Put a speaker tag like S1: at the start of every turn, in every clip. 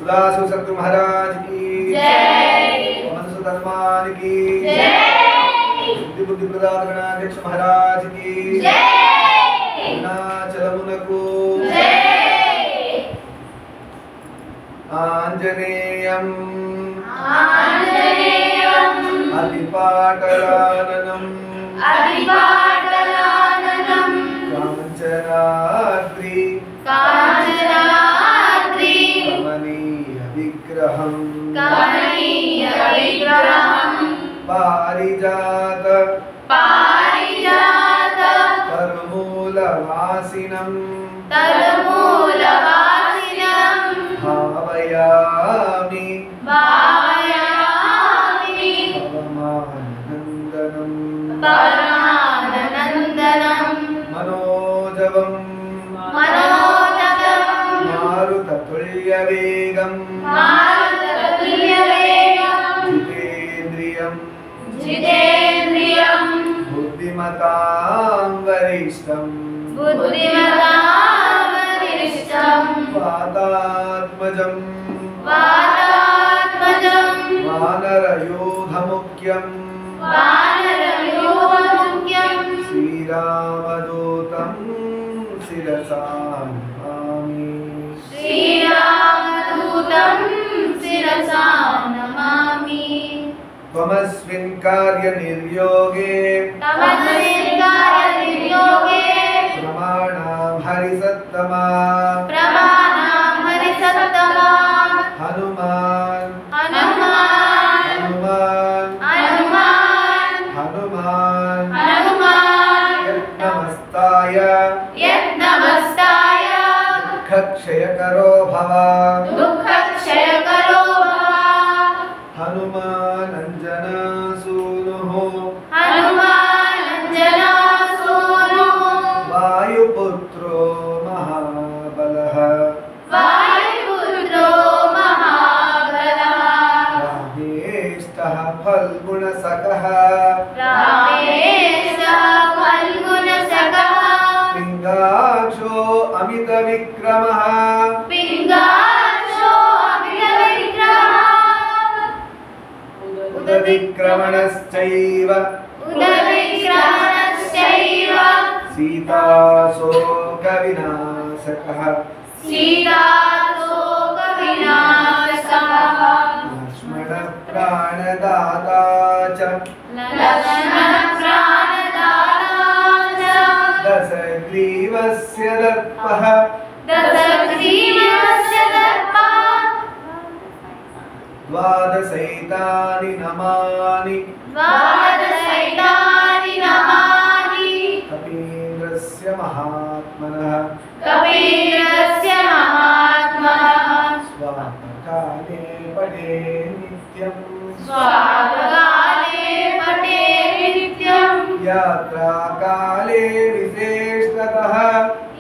S1: सुदासु सतगुरु महाराज की
S2: जय।
S1: मनसु हनुमान की
S2: जय।
S1: बुद्धि बुद्धि प्रदान गणाध्यक्ष महाराज की
S2: जय।
S1: अरुणाचलमुनकु
S2: जय।
S1: आंजनेयम्
S2: आंजनेयम्
S1: अतिपाटलाननम्
S2: अतिपाटलाननम्
S1: कांचनाद्रि
S2: कांचनाद्रि
S1: कमनीय विग्रहम्
S2: कमनीय विग्रहम्
S1: पारिजात
S2: पारिजात
S1: तरुमूलवासिनम्
S2: तरुमूलवासिनम्
S1: भावयामि
S2: भावयामि
S1: पवमाननन्दनम्
S2: परमानन्दनम्
S1: मनोजवम्
S2: मनोजवम्
S1: मारुततुल्यवेगम्
S2: मारुततुल्यवेगम्
S1: जितेन्द्रियम्
S2: जितेन्द्रियम्
S1: बुद्धिमतां वरिष्ठम्
S2: बुद्धिमतां वरिष्ठम्
S1: वातात्मजम्
S2: वातात्मजम्
S1: वानरयूथमुख्यम्
S2: वानरयोमुख्यम्
S1: श्रीरामदूतं शिरसा नमामि
S2: श्रीरामदूतं शिरसा नमामि
S1: त्वमस्मिन् कार्यनिर्योगे
S2: तमस्मिन् कार्यनिर्योगे
S1: प्रमाणां हरिसत्तमा
S2: प्रमाणां हरिसत्तमा
S1: हनुमान्
S2: हनुमान्
S1: हनुमान्
S2: हनुमान्
S1: हनुमान्
S2: हनुमान्
S1: यज्ञमस्ताय
S2: यज्ञमस्ताय
S1: दुःखक्षयकरो भव
S2: दुःखक्षयकरो भव
S1: हनुमानञ्जनसूनुः
S2: हनुमानञ्जनसूनुः
S1: वायुपुत्रो महाबलः
S2: वायुपुत्रो महाबलः
S1: रामेष्टः फल्गुणसखः
S2: रामेशः फल्गुणसखः
S1: पिङ्गाक्षो अमितविक्रमः
S2: पिङ्गाक्षो अमितविक्रमः
S1: उदविक्रमणश्चैव
S2: उदविक्रमणश्चैव
S1: सीताशोकविनाशकः
S2: सीताशोकविनाशकः
S1: लक्ष्मणप्राणदाता च
S2: लक्ष्मणप्राणदाता च
S1: दशग्रीवस्य दर्पः
S2: दशग्रीवस्य दर्पः
S1: द्वादशैतानि नमानि
S2: द्वादशैतानि नमानि
S1: कपीन्द्रस्य महात्मनः
S2: कपीन्द्रस्य महात्मनः
S1: स्वापकाले पठे नित्यम्
S2: स्वापकाले पठे नित्यम्
S1: यात्राकाले विशेषतः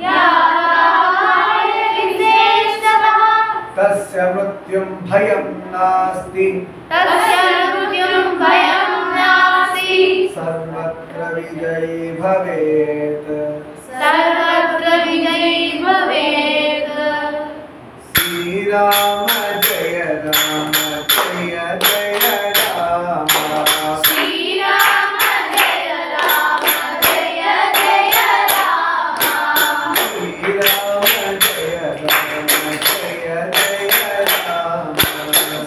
S2: यात्राकाले विशेषतः
S1: तस्य मृत्युं भयं नास्ति
S2: तस्य मृत्युं भयं नास्ति
S1: सर्वत्र विजयी भवेत्
S2: सर्वत्र विजयी भवेत्
S1: श्रीराम जय राम जय जय राम
S2: श्रीराम जय राम जय जय राम
S1: श्रीराम जय राम जय जय राम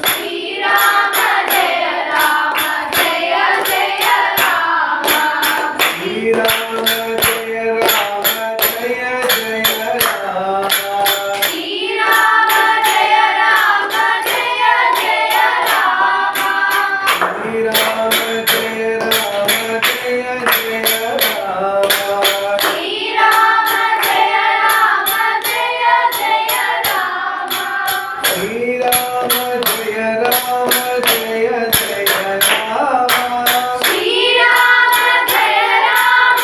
S2: श्रीराम जय राम जय जय राम
S1: श्रीराम जय राम जय जय राम
S2: श्रीराम जय राम जय जय राम
S1: श्रीराम जय राम जय जय राम
S2: श्रीराम जय राम जय जय राम
S1: श्रीराम जय राम जय जय राम
S2: श्रीराम जय राम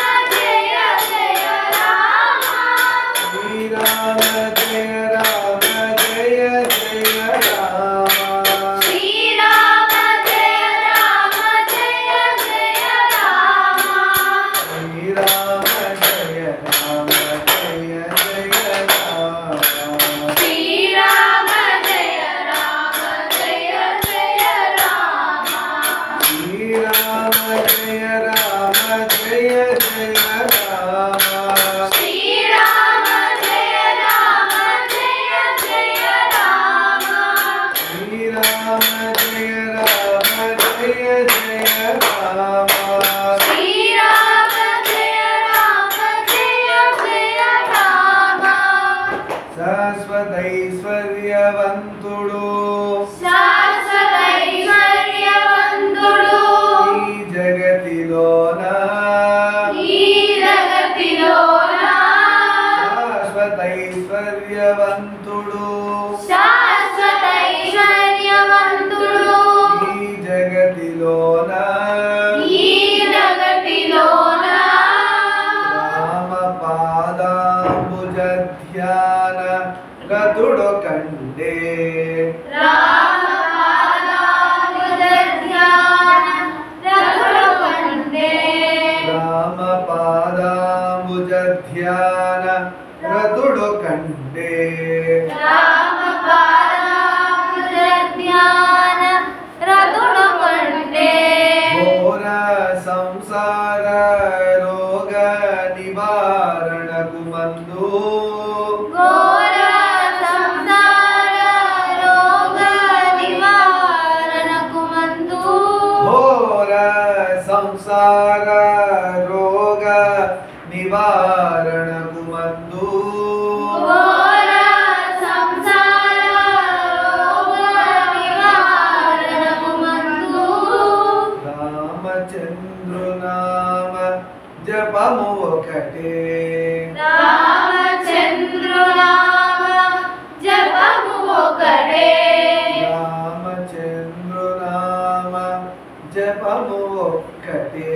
S1: ఐశ్వర్యవంతుడు
S2: శాశ్వత ఐశ్వర్యవంతుడు
S1: ఈ జగతిలోన రామ పాదాంబుజ ధ్యాన రతుడు కండే రామ పాదాంబుజ ధ్యాన రతుడు కండే ఘోర సంసార రోగ నివారణకు మందు ఘోర సంసార రోగ నివారణకు మందు రామచంద్రునామ జపము ఒకటే రామచంద్రునామ జపము ఒక్కటే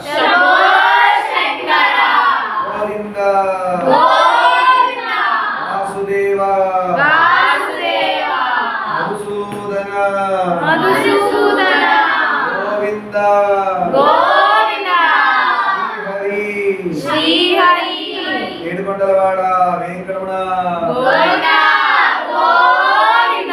S2: शंभो शंकर
S1: गोविंद
S2: गोविंद
S1: वासुदेव
S2: वासुदेव
S1: मधुसूदन
S2: मधुसूदन
S1: गोविंद
S2: गोविंद
S1: श्री हरि ఏడుకొండలవాడ వెంకటరమణ
S2: गोविंद गोविंद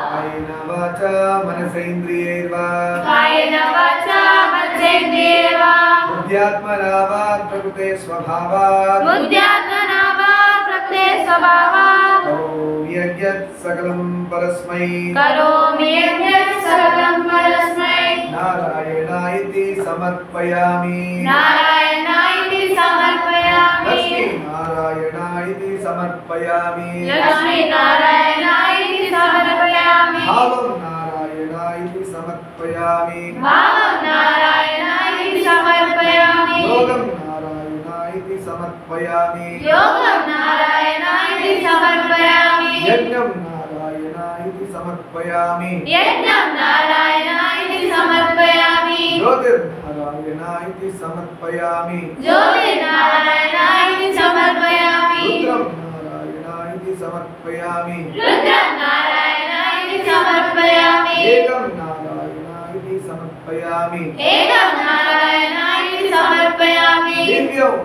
S1: కాయేన వాచ మనసేంద్రియైర్వా
S2: कायेन वाचा मनसेन्द्रियैर्वा
S1: బుద్ధ్యాత్మనా వా ప్రకృతే స్వభావాత్
S2: बुद्ध्यात्मना वा प्रकृते स्वभावात्
S1: కరోమి యజ్ఞత్ సకలం పరస్మై
S2: करोमि यज्ञं सकलं परस्मै
S1: నారాయణాయితి సమర్పయామి
S2: नारायणाय समर्पयामि
S1: లక్ష్మీ నారాయణాయితి సమర్పయామి
S2: लक्ष्मी नारायणाय समर्पयामि
S1: భావం నారాయణాయితి సమర్పయామి
S2: भावं नारायणाय समर्पयामि
S1: యోగం నారాయణాయితి సమర్పయామి
S2: योगं नारायणाय समर्पयामि
S1: యజ్ఞం నారాయణాయితి సమర్పయామి
S2: यज्ञं नारायणाय समर्पयामि
S1: జ్యోతిర్నారాయణాయితి సమర్పయామి
S2: ज्योतिर्नारायणाय समर्पयामि
S1: రుద్రం నారాయణాయితి సమర్పయామి
S2: रुद्रं नारायणाय समर्पयामि
S1: ఏకం నారాయణాయితి సమర్పయామి
S2: एकं नारायणाय समर्पयामि
S1: దివ్యం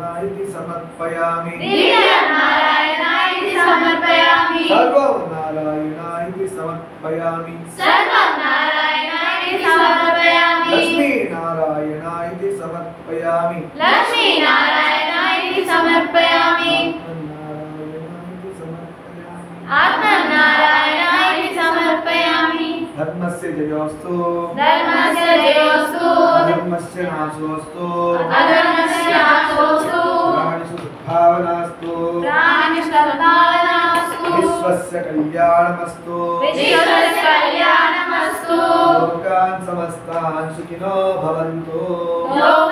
S1: నారాయణాయితి సమర్పయామి
S2: दिव्यं नारायणाय समर्पयामि
S1: సర్వం నారాయణాయితి సమర్పయామి
S2: सर्वं नारायणाय समर्पयामि
S1: లక్ష్మీ నారాయణాయితి సమర్పయామి
S2: लक्ष्मी नारायणाय समर्पयामि
S1: నారాయణాయితి సమర్పయామి
S2: आत्मनारायणाय समर्पयामि
S1: ధర్మస్య జయోస్తు
S2: धर्मस्य जयोस्तु
S1: ధర్మస్య నాశోస్తు
S2: अधर्मस्य नाशोऽस्तु
S1: ప్రాణిషు సద్భావనాస్తు
S2: प्राणिष्ठभावनास्तु
S1: విశ్వస్య కళ్యాణమస్తు
S2: विश्वस्य कल्याणमस्तु
S1: లోకాన్ సమస్తాన్ సుఖినో భవంతు
S2: लोकान्